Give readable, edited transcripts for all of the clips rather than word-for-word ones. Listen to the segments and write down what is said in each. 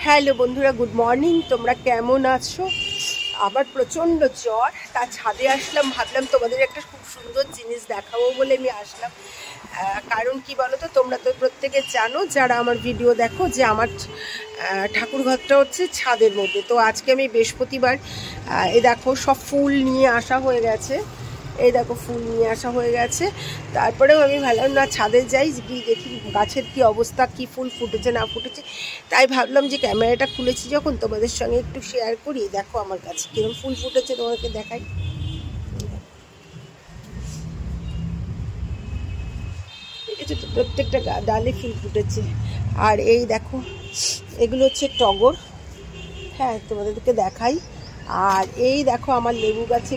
Hello বন্ধুরা, good morning. তোমরা কেমন আছো? আমার প্রচণ্ড জ্বর, তার ছাদে আসলাম, ভাবলাম তোমাদের একটা খুব সুন্দর জিনিস দেখাবো বলে আমি আসলাম। কারণ কি বলো তো, তোমরা তো প্রত্যেকে জানো যারা আমার ভিডিও দেখো যে আমার ঠাকুর ঘরটা হচ্ছে ছাদের মধ্যে। তো আজকে আমি বৃহস্পতিবার, এ দেখো সব ফুল নিয়ে আসা হয়ে গেছে, এই দেখো ফুল নিয়ে আসা হয়ে গেছে। তারপরেও আমি ভাবলাম না, ছাদে যাই, গিয়ে দেখি গাছের কি অবস্থা, কি ফুল ফুটেছে না ফুটেছে। তাই ভাবলাম যে ক্যামেরাটা খুলেছি যখন, তোমাদের সঙ্গে একটু শেয়ার করি। দেখো আমার কাছে কিরকম ফুল ফুটেছে, তোমাকে দেখাই। দেখেছো তো, প্রত্যেকটা ডালে ফুল ফুটেছে। আর এই দেখো, এগুলো হচ্ছে টগর। হ্যাঁ, তোমাদেরকে দেখাই। আর এই দেখো আমার লেবু গাছে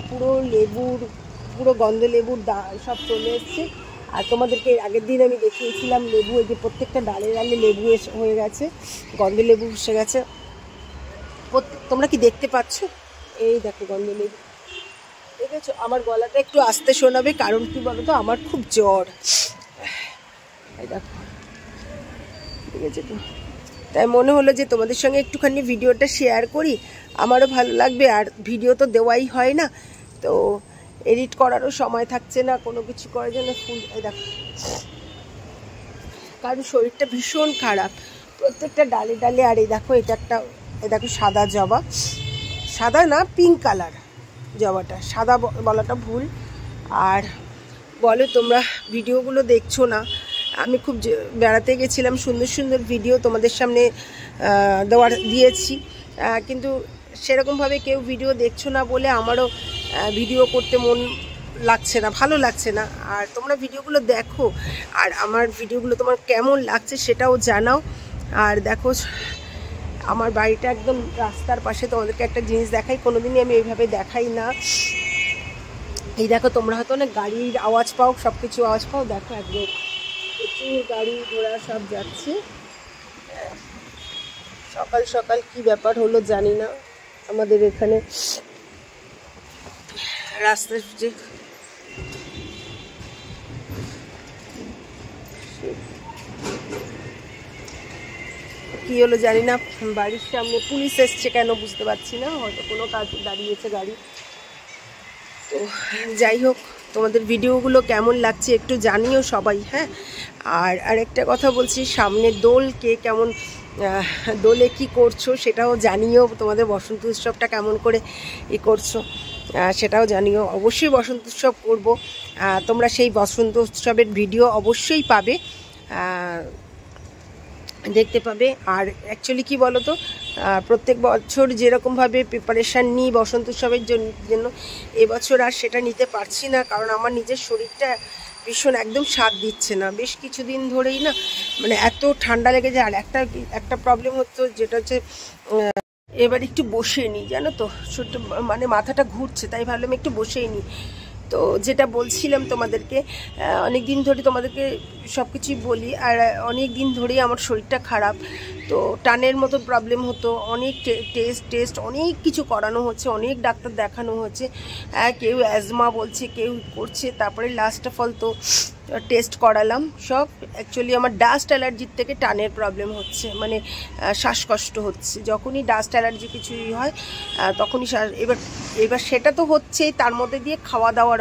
পুরো গন্ধ লেবুর সব চলে এসছে। আর তোমাদেরকে আগের দিন আমি দেখিয়েছিলাম লেবু, এই যে প্রত্যেকটা ডালে ডালে লেবু হয়ে গেছে, গন্ধ লেবু এসে গেছে। তোমরা কি দেখতে পাচ্ছ? এই দেখো গন্ধ লেবু, ঠিক আছে। আমার গলাটা একটু আস্তে শোনাবে, কারণ কি বলো তো, আমার খুব জ্বর। এই দেখো, ঠিক আছে তো। তাই মনে হলো যে তোমাদের সঙ্গে একটুখানি ভিডিওটা শেয়ার করি, আমারও ভালো লাগবে। আর ভিডিও তো দেওয়াই হয় না, তো এডিট করারও সময় থাকছে না কোনো কিছু করার জন্য। ফুল দেখো, কারণ শরীরটা ভীষণ খারাপ, প্রত্যেকটা ডালে ডালে। আর এই দেখো, এটা একটা, এই দেখো সাদা জবা, সাদা না পিঙ্ক কালার জবাটা, সাদা বলাটা ভুল। আর বলো, তোমরা ভিডিওগুলো দেখছো না? আমি খুব বেড়াতে গেছিলাম, সুন্দর সুন্দর ভিডিও তোমাদের সামনে দিয়েছি, কিন্তু সেরকমভাবে কেউ ভিডিও দেখছো না বলে আমারও ভিডিও করতে মন লাগছে না, ভালো লাগছে না। আর তোমরা ভিডিওগুলো দেখো, আর আমার ভিডিওগুলো তোমার কেমন লাগছে সেটাও জানাও। আর দেখো, আমার বাড়িটা একদম রাস্তার পাশে। তোমাদেরকে একটা জিনিস দেখাই, কোনোদিনই আমি এইভাবে দেখাই না। এই দেখো, তোমরা হয়তো অনেক গাড়ির আওয়াজ পাও, সব কিছু আওয়াজ পাও। দেখো একদম প্রচুর গাড়ি ঘোড়া সব যাচ্ছে। সকাল সকাল কি ব্যাপার হলো জানি না, আমাদের এখানে রাস্তার যে কি হলো জানি না, বাড়ির সামনে পুলিশ এসছে কেন বুঝতে পারছি না, হয়তো কোনো কাজে দাঁড়িয়েছে গাড়ি। তো যাই হোক, তোমাদের ভিডিওগুলো কেমন লাগছে একটু জানিও সবাই, হ্যাঁ। আর আরেকটা কথা বলছি, সামনের দোল কে কেমন, দোলে কি করছো সেটাও জানিও। তোমাদের বসন্ত উৎসবটা কেমন করে করছো সেটাও জানিও। অবশ্যই বসন্ত উৎসব করবো, তোমরা সেই বসন্ত উৎসবের ভিডিও অবশ্যই পাবে, দেখতে পাবে। আর অ্যাকচুয়ালি কি বলো তো, প্রত্যেক বছর যেরকমভাবে প্রিপারেশান নিই বসন্ত উৎসবের জন্য, এবছর আর সেটা নিতে পারছি না, কারণ আমার নিজের শরীরটা ভীষণ একদম সাথ দিচ্ছে না। বেশ কিছুদিন ধরেই না, মানে এত ঠান্ডা লেগে যায়। আর একটা প্রবলেম হতো, যেটা হচ্ছে এবার একটু বসে নিই, জানো তো, ছোট্ট মানে মাথাটা ঘুরছে, তাই ভাবলাম একটু বসেই নিই। তো যেটা বলছিলাম তোমাদেরকে, অনেক দিন ধরে তোমাদেরকে সব কিছুই বলি। আর অনেক দিন ধরেই আমার শরীরটা খারাপ, তো টানের মতো প্রবলেম হতো। অনেক টেস্ট অনেক কিছু করানো হচ্ছে, অনেক ডাক্তার দেখানো হচ্ছে, কেউ অ্যাজমা বলছে, কেউ করছে। তারপরে লাস্ট অফ অল তো টেস্ট করালাম সব। অ্যাকচুয়ালি আমার ডাস্ট অ্যালার্জির থেকে টানের প্রবলেম হচ্ছে, মানে শ্বাসকষ্ট হচ্ছে যখনই ডাস্ট অ্যালার্জি কিছুই হয়, তখনই এবার সেটা তো হচ্ছেই, তার মধ্যে দিয়ে খাওয়া দাওয়ার,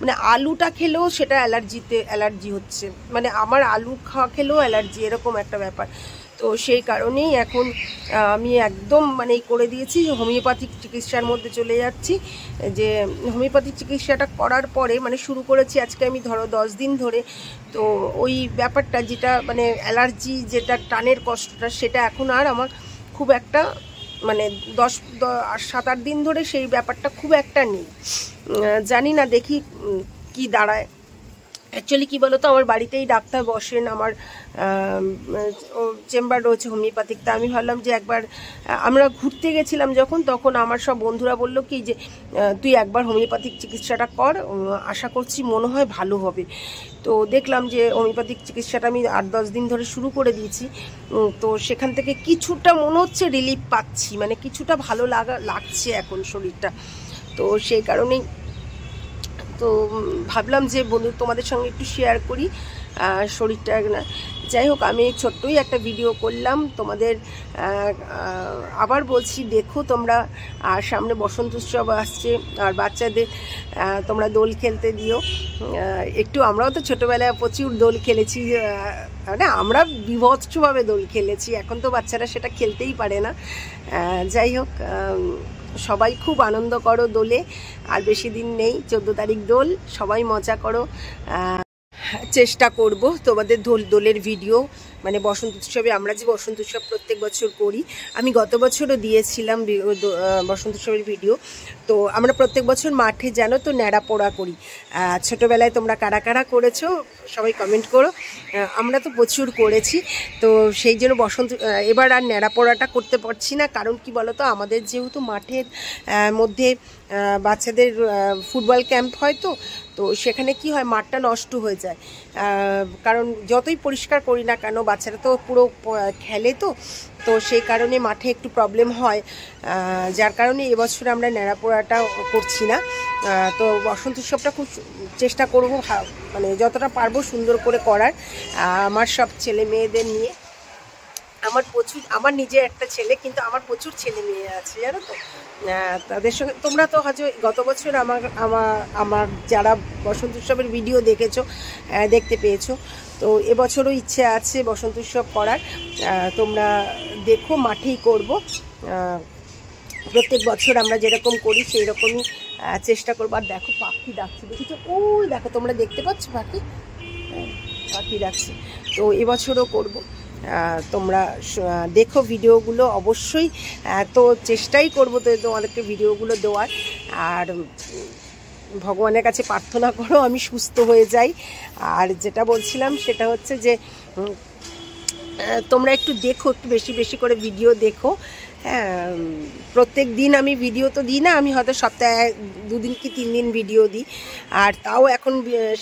মানে আলুটা খেলেও সেটা অ্যালার্জি হচ্ছে, মানে আমার আলু খাওয়া খেলেও অ্যালার্জি, এরকম একটা ব্যাপার। তো সেই কারণেই এখন আমি একদম মানে করে দিয়েছি, হোমিওপ্যাথিক চিকিৎসার মধ্যে চলে যাচ্ছি। যে হোমিওপ্যাথিক চিকিৎসাটা করার পরে, মানে শুরু করেছি আজকে আমি ধরো 10 দিন ধরে। তো ওই ব্যাপারটা যেটা মানে অ্যালার্জি, যেটা টানের কষ্টটা, সেটা এখন আর আমার খুব একটা, মানে 7-8 দিন ধরে সেই ব্যাপারটা খুব একটা নেই। জানি না, দেখি কি দাঁড়ায়। অ্যাকচুয়ালি কী বলো তো, আমার বাড়িতেই ডাক্তার বসেন, আমার চেম্বার রয়েছে হোমিওপ্যাথিক। তা আমি ভাবলাম যে একবার, আমরা ঘুরতে গেছিলাম যখন, তখন আমার সব বন্ধুরা বললো কি যে তুই একবার হোমিওপ্যাথিক চিকিৎসাটা কর, আশা করছি মনে হয় ভালো হবে। তো দেখলাম যে হোমিওপ্যাথিক চিকিৎসাটা আমি 8-10 দিন ধরে শুরু করে দিয়েছি। তো সেখান থেকে কিছুটা মনে হচ্ছে রিলিফ পাচ্ছি, মানে কিছুটা ভালো লাগছে এখন শরীরটা। তো সেই কারণেই তো ভাবলাম যে বন্ধু তোমাদের সঙ্গে একটু শেয়ার করি শরীরটা না, যাই হোক, আমি ছোট্টই একটা ভিডিও করলাম তোমাদের। আবার বলছি, দেখো তোমরা, আর সামনে বসন্ত উৎসব আসছে, আর বাচ্চাদের তোমরা দোল খেলতে দিও একটু। আমরাও তো ছোটোবেলায় প্রচুর দোল খেলেছি, মানে আমরা বিভৎসভাবে দোল খেলেছি, এখন তো বাচ্চারা সেটা খেলতেই পারে না। যাই হোক, সবাই খুব আনন্দ করো দোলে, আর বেশি দিন নেই, 14 তারিখ দোল, সবাই মজা করো। চেষ্টা করব তোমাদের দোলের ভিডিও, মানে বসন্ত উৎসবে আমরা যে বসন্ত উৎসব প্রত্যেক বছর করি, আমি গত বছরও দিয়েছিলাম বসন্ত উৎসবের ভিডিও। তো আমরা প্রত্যেক বছর মাঠে জানো তো ন্যাড়া পোড়া করি। ছোটোবেলায় তোমরা কারা কারা করেছো সবাই কমেন্ট করো। আমরা তো প্রচুর করেছি, তো সেই জন্য এবার আর ন্যাড়া পোড়াটা করতে পারছি না। কারণ কি বলো তো, আমাদের যেহেতু মাঠের মধ্যে বাচ্চাদের ফুটবল ক্যাম্প হয়, তো সেখানে কি হয়, মাঠটা নষ্ট হয়ে যায়। কারণ যতই পরিষ্কার করি না কেন, বাচ্চারা তো পুরো খেলে, তো সেই কারণে মাঠে একটু প্রবলেম হয়, যার কারণে এবছর আমরা ন্যাড়াপোড়াটা করছি না। তো বসন্ত উৎসবটা খুব চেষ্টা করব, মানে যতটা পারবো সুন্দর করে করার, আমার সব ছেলে মেয়েদের নিয়ে। আমার নিজের একটা ছেলে, কিন্তু আমার প্রচুর ছেলে মেয়ে আছে জানো তো। তাদের সঙ্গে তোমরা তো হয়তো গত বছর আমার যারা বসন্ত উৎসবের ভিডিও দেখতে পেয়েছো, তো এবছরও ইচ্ছে আছে বসন্ত উৎসব করার। তোমরা দেখো, মাঠেই করব। প্রত্যেক বছর আমরা যেরকম করি সেই রকমই চেষ্টা করবো। আর দেখো পাখি ডাকছে, দেখেছো? ওই দেখো, তোমরা দেখতে পাচ্ছ পাখি ডাকছে। তো এবছরও করব, তোমরা দেখো ভিডিওগুলো অবশ্যই। তো চেষ্টাই করবো তো তোমাদেরকে ভিডিওগুলো দেওয়ার। আর ভগবানের কাছে প্রার্থনা করো আমি সুস্থ হয়ে যাই। আর যেটা বলছিলাম সেটা হচ্ছে যে তোমরা একটু দেখো, একটু বেশি বেশি করে ভিডিও দেখো। হ্যাঁ, প্রত্যেক দিন আমি ভিডিও তো দিই না, আমি হয়তো সপ্তাহে 2 দিন কি 3 দিন ভিডিও দিই। আর তাও এখন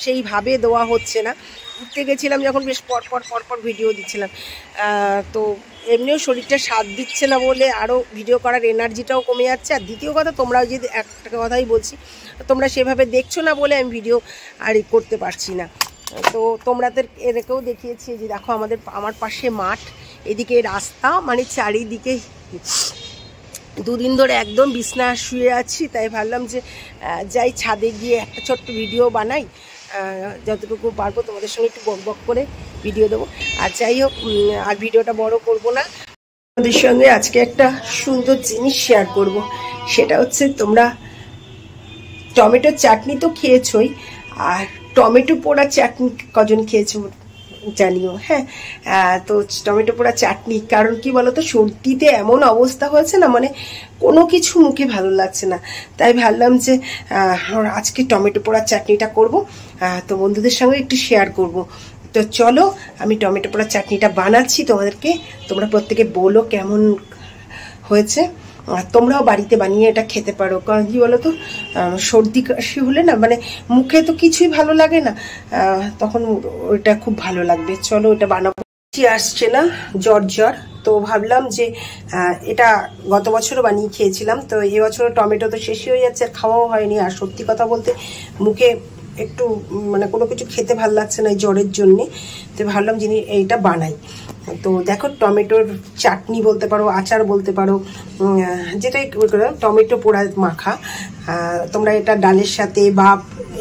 সেইভাবে দেওয়া হচ্ছে না। ঘুরতে গেছিলাম যখন, বেশ পরপর ভিডিও দিচ্ছিলাম। তো এমনিও শরীরটা সাথ দিচ্ছে না বলে আরও ভিডিও করার এনার্জিটাও কমে যাচ্ছে। আর দ্বিতীয় কথা, তোমরাও যদি একটা কথাই বলছি, তোমরা সেভাবে দেখছো না বলে আমি ভিডিও আর করতে পারছি না। তো তোমাদের এদেরকেও দেখিয়েছি যে দেখো আমার পাশে মাঠ, এদিকে রাস্তা, মানে চারিদিকে। 2 দিন ধরে একদম বিছনা শুয়ে আছি, তাই ভাবলাম যে যাই ছাদে গিয়ে একটা ছোট্ট ভিডিও বানাই, যতটুকু পারবো তোমাদের সঙ্গে একটু বক করে ভিডিও দেবো। আর যাই হোক, আর ভিডিওটা বড় করব না। তোমাদের সঙ্গে আজকে একটা সুন্দর জিনিস শেয়ার করব, সেটা হচ্ছে তোমরা টমেটোর চাটনি তো খেয়েছোই, আর টমেটো পোড়া চাটনি কজন খেয়েছো জানিও। হ্যাঁ, তো টমেটো পোড়া চাটনি, কারণ কি বলতো, সর্দিতে এমন অবস্থা হয়েছে না, মানে কোনো কিছু মুখে ভালো লাগছে না, তাই ভাবলাম যে আজকে টমেটো পোড়া চাটনিটা করব, তো বন্ধুদের সঙ্গে একটু শেয়ার করব। তো চলো, আমি টমেটো পোড়া চাটনিটা বানাচ্ছি তোমাদেরকে, তোমরা প্রত্যেকে বলো কেমন হয়েছে। তোমরাও বাড়িতে বানিয়ে এটা খেতে পারো। কারণ কি বলো তো, সর্দি কাশি হলে না, মানে মুখে তো কিছুই ভালো লাগে না, তখন ওইটা খুব ভালো লাগবে। চলো এটা বানাবো। আসছে না জ্বর, তো ভাবলাম যে এটা গত বছরও বানিয়ে খেয়েছিলাম, তো এবছরও টমেটো তো শেষই হয়ে যাচ্ছে, আর খাওয়াও হয়নি। আর সত্যি কথা বলতে মুখে একটু মানে কোনো কিছু খেতে ভালো লাগছে না এই জ্বরের জন্যে, তো ভাবলাম যিনি এইটা বানাই। তো দেখো, টমেটোর চাটনি বলতে পারো, আচার বলতে পারো, যেটাই টমেটো পোড়া মাখা। তোমরা এটা ডালের সাথে বা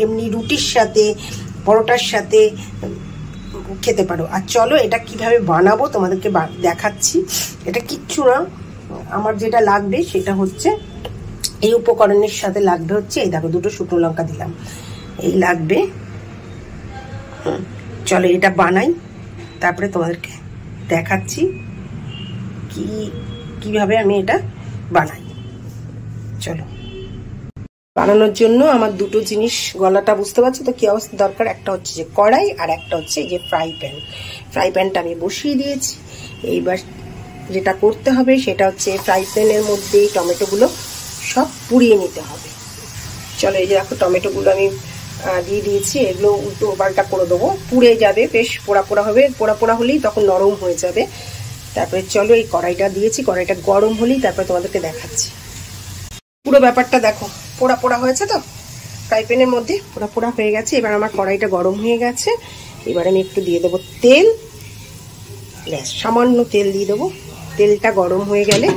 এমনি রুটির সাথে, পরোটার সাথে খেতে পারো। আর চলো এটা কিভাবে বানাবো তোমাদেরকে দেখাচ্ছি। এটা কিচ্ছু না, আমার যেটা লাগবে সেটা হচ্ছে এই উপকরণের সাথে লাগবে হচ্ছে, এই দেখো 2টো শুকনো লঙ্কা দিলাম, এই লাগবে। চলো এটা বানাই, তারপরে তোমাদেরকে দেখাচ্ছি কিভাবে আমি এটা বানাই। চলো, বানানোর জন্য আমার 2টো জিনিস, গলাটা বুঝতে পারছো তো কি অবস্থা দরকার। একটা হচ্ছে যে কড়াই, আর একটা হচ্ছে যে ফ্রাই প্যানটা আমি বসিয়ে দিয়েছি। এইবার যেটা করতে হবে সেটা হচ্ছে ফ্রাই প্যানের মধ্যে টমেটোগুলো সব পুড়িয়ে নিতে হবে। চলো, এই যে দেখো টমেটোগুলো আমি দিয়ে দিয়েছি, এগুলো উল্টো পাল্টা করে দেবো, পুড়ে যাবে, বেশ পোড়া হবে, পোড়া হলেই তখন নরম হয়ে যাবে। তারপরে চলো, এই কড়াইটা দিয়েছি, কড়াইটা গরম হলেই তারপরে তোমাদেরকে দেখাচ্ছি। পুরো ব্যাপারটা দেখো, পোড়া হয়েছে তো, ফ্রাই প্যানের মধ্যে পোড়া হয়ে গেছে। এবার আমার কড়াইটা গরম হয়ে গেছে, এবার আমি একটু দিয়ে দেবো তেল, ব্যাস সামান্য তেল দিয়ে দেবো। তেলটা গরম হয়ে গেলে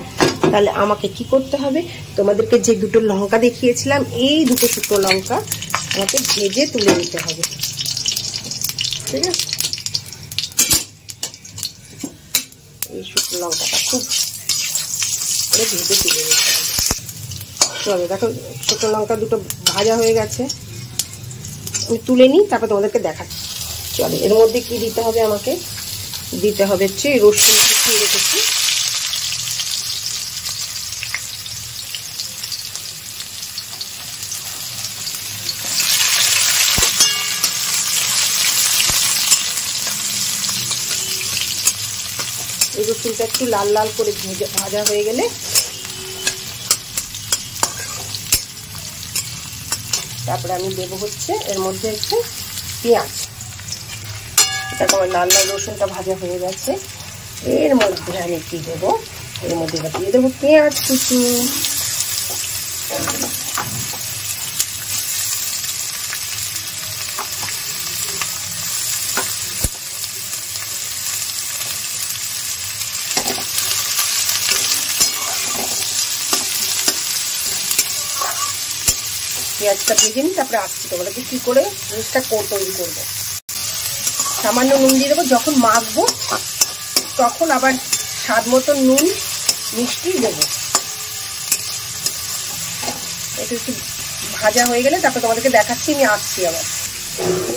তাহলে আমাকে কি করতে হবে, তোমাদেরকে যে দুটো লঙ্কা দেখিয়েছিলাম এই দুটো শুকনো লঙ্কা আমাকে ভেজে তুলে নিতে হবে। ঠিক আছে, এই শুকনো লঙ্কাটা খুব করে ভেজে তুলে নিতে হবে। চলো দেখো শুকনো লঙ্কা দুটো ভাজা হয়ে গেছে, আমি তুলে নিই তারপর তোমাদেরকে দেখাচ্ছি। চলো এর মধ্যে কি দিতে হবে, আমাকে দিতে হবে হচ্ছে রসুন কুচিয়ে রেখেছি, এই রসুনটা একটু লাল লাল করে ভাজা হয়ে গেলে তারপরে আমি দেবো হচ্ছে এর মধ্যে হচ্ছে পেঁয়াজ। দেখো আমার লাল লাল রসুনটা ভাজা হয়ে গেছে, এর মধ্যে আমি কি দেবো, এর মধ্যে দিয়ে দেবো পেঁয়াজ কুচি। পেঁয়াজটা ভেজে নিই, তারপরে আসছি তোমাদেরকে কি করে জিনিসটা তৈরি করবো। সামান্য নুন দিয়ে দেবো, যখন মাখবো তখন আবার স্বাদ মতো নুন মিষ্টি দেবো। একটু একটু ভাজা হয়ে গেলে তারপর তোমাদেরকে দেখাচ্ছি, আমি আসছি আবার।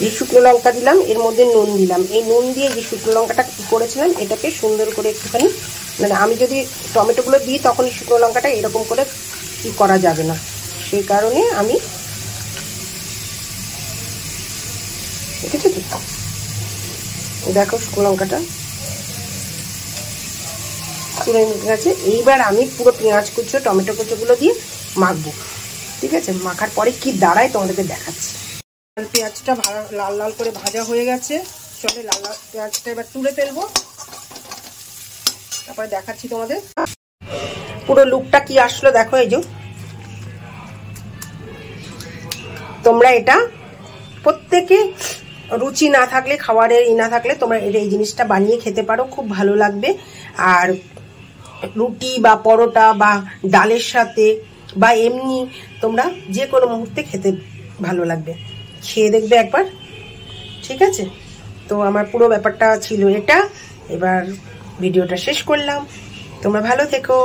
এই শুকনো লঙ্কা দিলাম, এর মধ্যে নুন দিলাম, এই নুন দিয়ে যে শুকনো লঙ্কাটা করেছিলাম এটাকে সুন্দর করে একটুখানি, মানে আমি যদি টমেটোগুলো দিই তখন এই শুকনো লঙ্কাটা এরকম করে কি করা যাবে না, সেই কারণে আমি দেখেছি। দেখো শুকনো লঙ্কাটা তুলে গেছে, এইবার আমি পুরো পেঁয়াজ কুচো টমেটো কুচোগুলো দিয়ে মাখবো। ঠিক আছে, মাখার পরে কি দাঁড়ায় তোমাদেরকে দেখাচ্ছি। পেঁয়াজটা লাল লাল করে ভাজা হয়ে গেছে, চলে লাল লাল পেঁয়াজটা এবার তুলে ফেলবো, তারপরে দেখাচ্ছি তোমাদের পুরো লুকটা কি আসলো। দেখো এই যে তোমরা এটা প্রত্যেকে রুচি না থাকলে, খাবারের না থাকলে তোমরা এই জিনিসটা বানিয়ে খেতে পারো, খুব ভালো লাগবে। আর রুটি বা পরোটা বা ডালের সাথে বা এমনি তোমরা যে কোনো মুহূর্তে খেতে ভালো লাগবে, খেয়ে দেখবে একবার। ঠিক আছে, তো আমার পুরো ব্যাপারটা ছিল এটা, এবার ভিডিওটা শেষ করলাম, তোমরা ভালো থেকো।